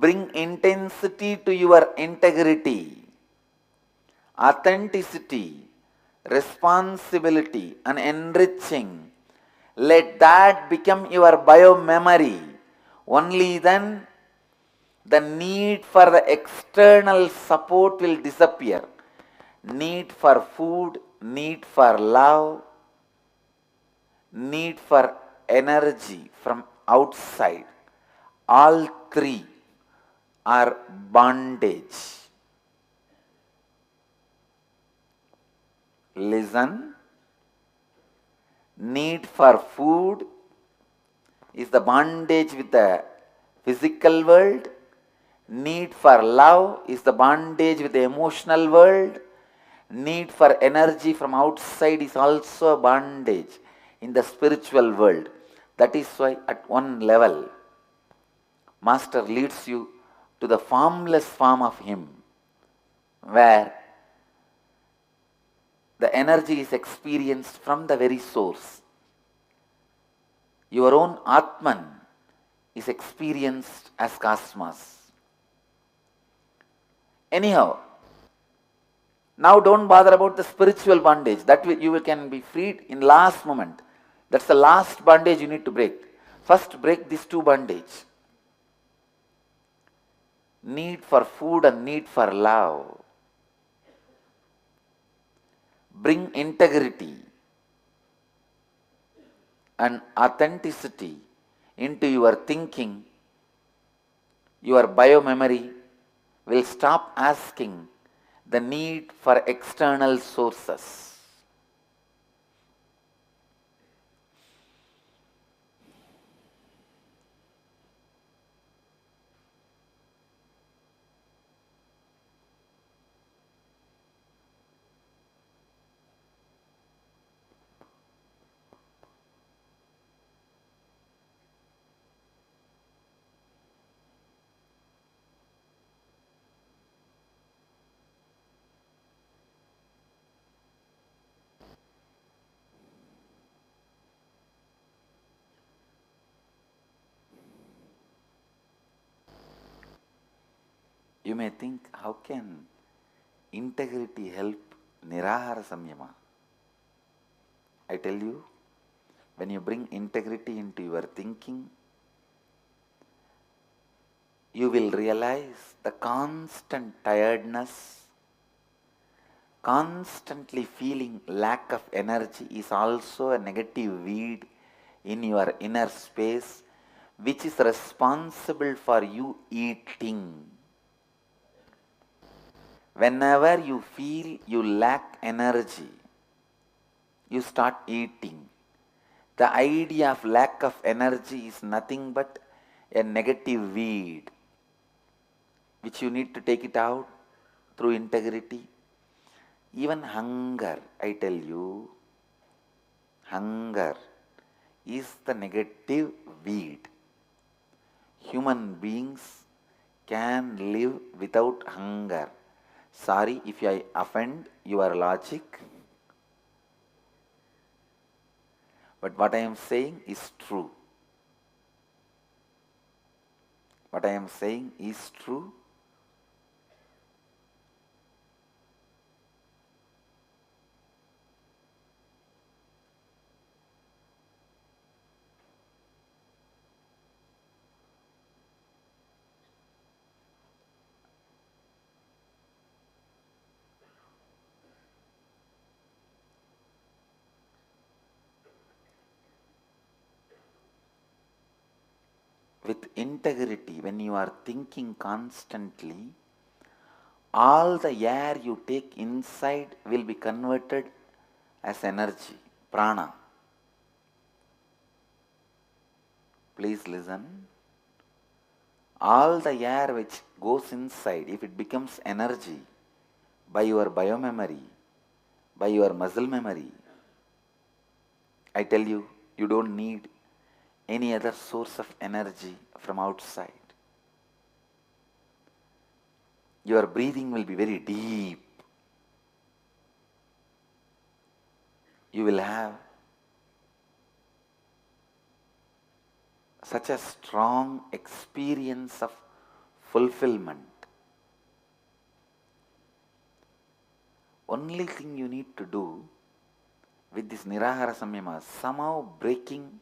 Bring intensity to your integrity, authenticity, responsibility, and enriching. Let that become your bio-memory. Only then the need for the external support will disappear. Need for food, need for love, need for energy from outside. All three are bondage. Listen. Need for food is the bondage with the physical world. Need for love is the bondage with the emotional world. Need for energy from outside is also a bondage in the spiritual world. That is why at one level, Master leads you to the formless form of Him, where the energy is experienced from the very source. Your own Atman is experienced as cosmos. Anyhow, now don't bother about the spiritual bondage. That you can be freed in last moment. That's the last bondage you need to break. First break these two bondage. Need for food and need for love. Bring integrity and authenticity into your thinking. Your bio-memory will stop asking the need for external sources. You may think, how can integrity help Nirahara Samyama? I tell you, when you bring integrity into your thinking, you will realize the constant tiredness, constantly feeling lack of energy is also a negative weed in your inner space, which is responsible for you eating. Whenever you feel you lack energy, you start eating. The idea of lack of energy is nothing but a negative weed, which you need to take it out through integrity. Even hunger, I tell you, hunger is the negative weed. Human beings can live without hunger. Sorry if I offend your logic, but what I am saying is true. What I am saying is true. With integrity, when you are thinking constantly, all the air you take inside will be converted as energy, prana. Please listen. All the air which goes inside, if it becomes energy by your biomemory, by your muscle memory, I tell you, you don't need any other source of energy from outside. Your breathing will be very deep. You will have such a strong experience of fulfillment. Only thing you need to do with this Nirahara Samyama, somehow breaking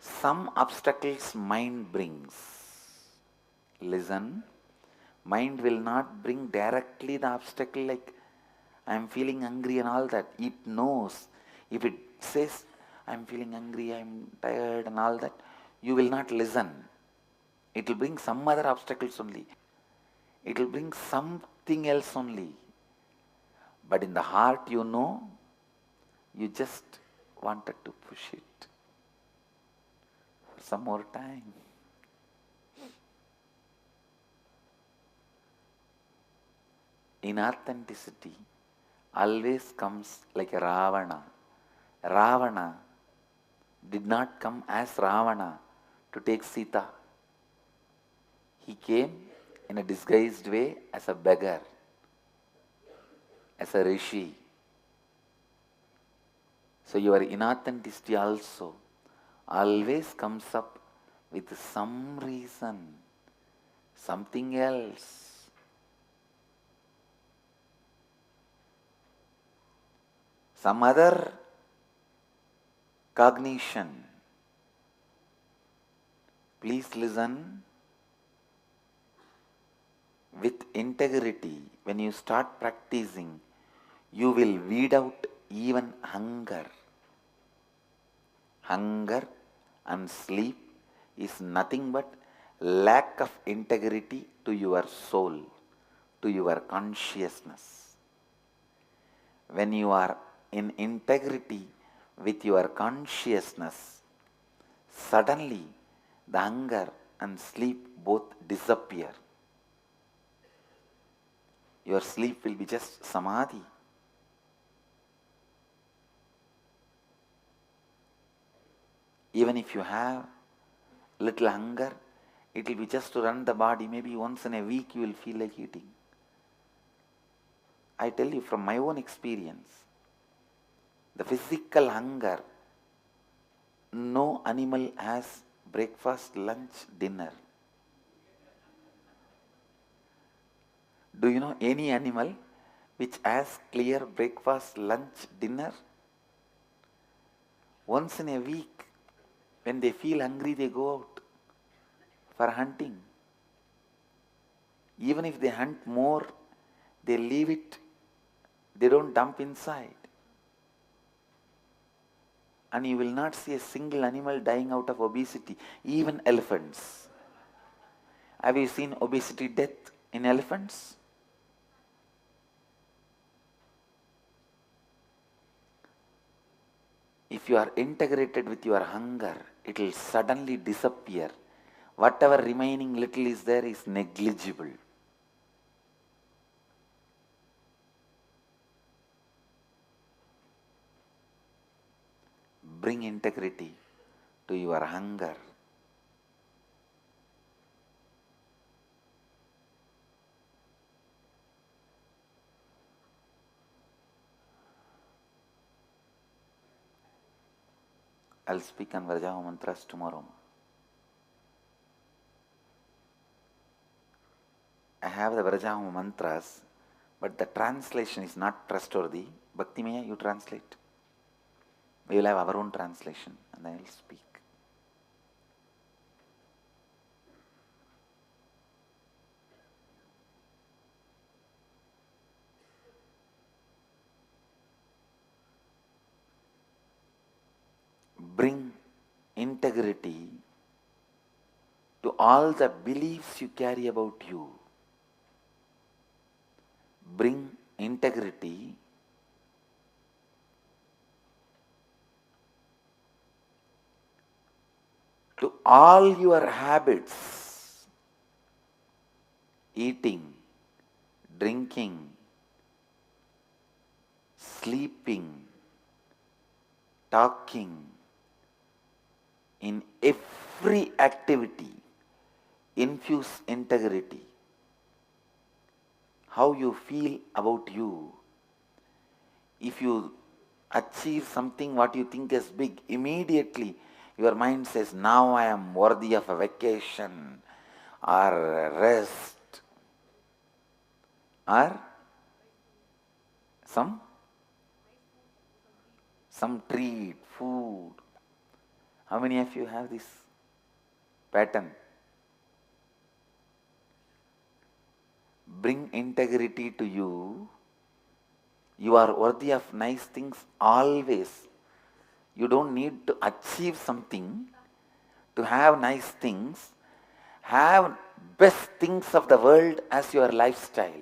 some obstacles mind brings. Listen, mind will not bring directly the obstacle like I am feeling hungry and all that. It knows. If it says I am feeling hungry, I am tired and all that, you will not listen. It will bring some other obstacles only. It will bring something else only. But in the heart, you know, you just wanted to push it for some more time. Inauthenticity always comes like a Ravana. Ravana did not come as Ravana to take Sita. He came in a disguised way as a beggar, as a rishi. So your inauthenticity also always comes up with some reason, something else. Some other cognition. Please listen with integrity. When you start practicing, you will weed out even hunger. Hunger and sleep is nothing but lack of integrity to your soul, to your consciousness. When you are in integrity with your consciousness, suddenly the hunger and sleep both disappear. Your sleep will be just samadhi. Even if you have little hunger, it will be just to run the body. Maybe once in a week you will feel like eating. I tell you from my own experience, the physical hunger, no animal has breakfast, lunch, dinner. Do you know any animal which has clear breakfast, lunch, dinner? Once in a week, when they feel hungry, they go out for hunting. Even if they hunt more, they leave it, they don't dump inside. And you will not see a single animal dying out of obesity, even elephants. Have you seen obesity death in elephants? If you are integrated with your hunger, it will suddenly disappear. Whatever remaining little is there is negligible. Bring integrity to your hunger. I'll speak on Vrajaho mantras tomorrow. I have the Vrajaho mantras, but the translation is not trustworthy. Bhaktimaya, you translate. We will have our own translation and I will speak. Bring integrity to all the beliefs you carry about you. Bring integrity to all your habits, eating, drinking, sleeping, talking, in every activity, infuse integrity. How you feel about you. If you achieve something what you think is big, immediately your mind says, now I am worthy of a vacation, or rest, or some treat, food. How many of you have this pattern? Bring integrity to you. You are worthy of nice things always. You don't need to achieve something to have nice things. Have best things of the world as your lifestyle.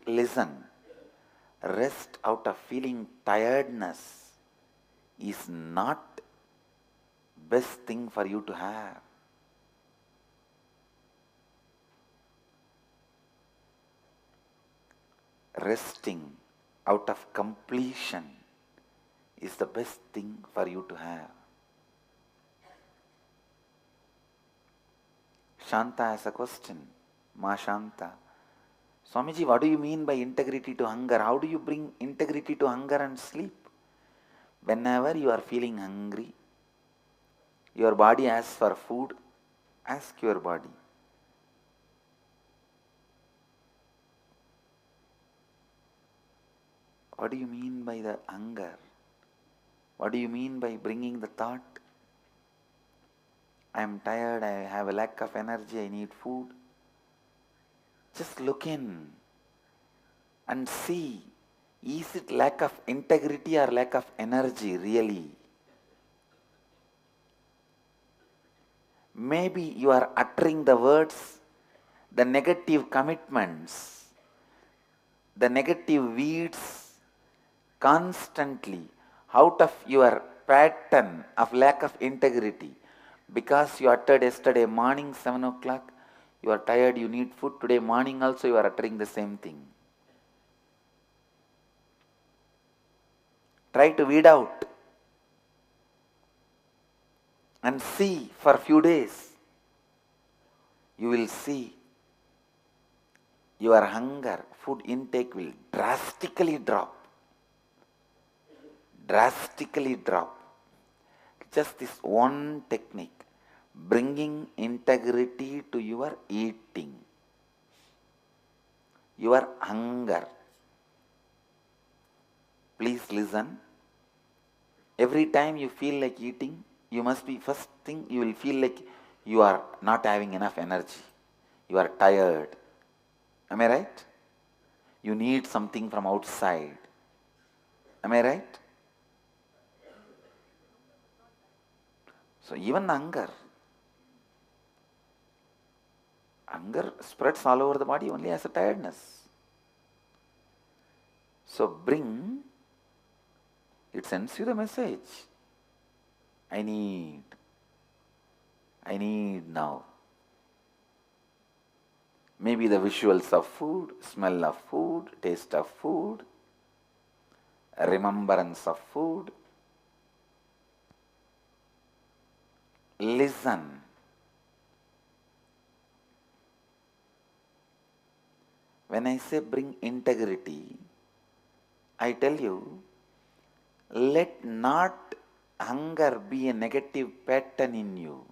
Listen, rest out of feeling tiredness is not best thing for you to have. Resting out of completion is the best thing for you to have. Shanta has a question. Ma Shanta. Swamiji, what do you mean by integrity to hunger? How do you bring integrity to hunger and sleep? Whenever you are feeling hungry, your body asks for food, ask your body, what do you mean by the hunger? What do you mean by bringing the thought, I am tired, I have a lack of energy, I need food? Just look in and see, is it lack of integrity or lack of energy really? Maybe you are uttering the words, the negative commitments, the negative weeds constantly out of your pattern of lack of integrity. Because you uttered yesterday morning 7 o'clock, you are tired, you need food. Today morning also you are uttering the same thing. Try to weed out and see for a few days. You will see your hunger, food intake will drastically drop. Drastically drop. Just this one technique, bringing integrity to your eating, your hunger. Please listen. Every time you feel like eating, you must be, first thing you will feel like you are not having enough energy. You are tired. Am I right? You need something from outside. Am I right? So even hunger spreads all over the body only as a tiredness. So it sends you the message. I need now. Maybe the visuals of food, smell of food, taste of food, remembrance of food. Listen. When I say bring integrity, I tell you, let not hunger be a negative pattern in you.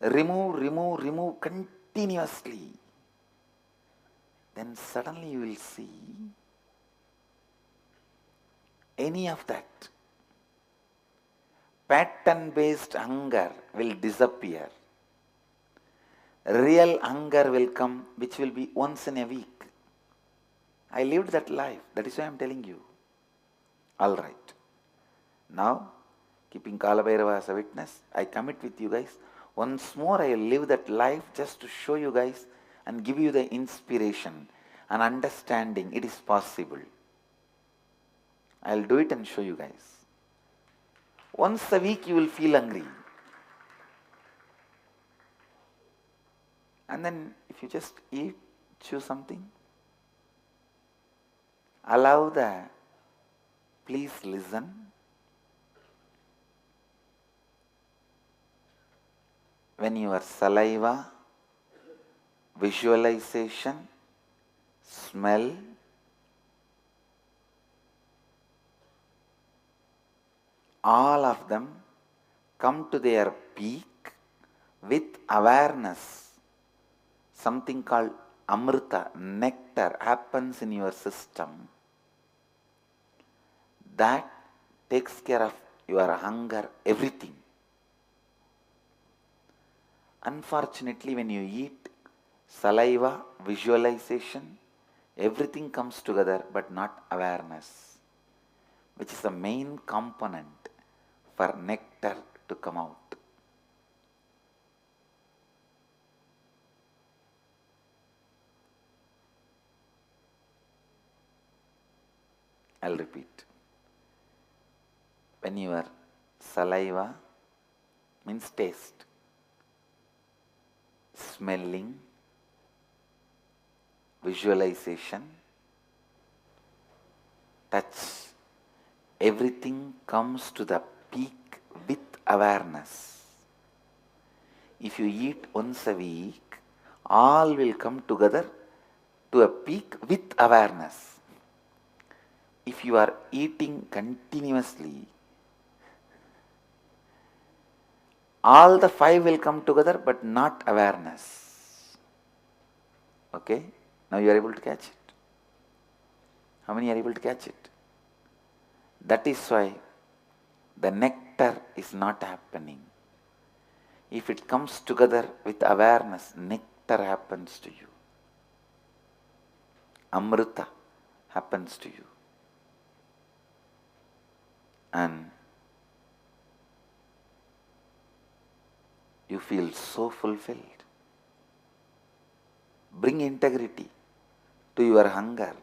Remove continuously. Then suddenly you will see any of that pattern-based hunger will disappear. Real hunger will come, which will be once in a week. I lived that life. That is why I am telling you. All right. Now, keeping Kalabhairava as a witness, I commit with you guys. Once more, I will live that life just to show you guys and give you the inspiration and understanding it is possible. I will do it and show you guys. Once a week, you will feel hungry. And then, if you just eat, chew something, allow the, please listen. When your saliva visualization, smell, all of them come to their peak with awareness. Something called amrita, nectar, happens in your system that takes care of your hunger, everything. Unfortunately, when you eat, saliva, visualization, everything comes together but not awareness, which is the main component for nectar to come out. I'll repeat. When your saliva means taste, smelling, visualization, touch, everything comes to the peak with awareness. If you eat once a week, all will come together to a peak with awareness. If you are eating continuously, all the five will come together but not awareness. Okay? Now you are able to catch it. How many are able to catch it? That is why the nectar is not happening. If it comes together with awareness, nectar happens to you. Amrita happens to you. And you feel so fulfilled. Bring integrity to your hunger.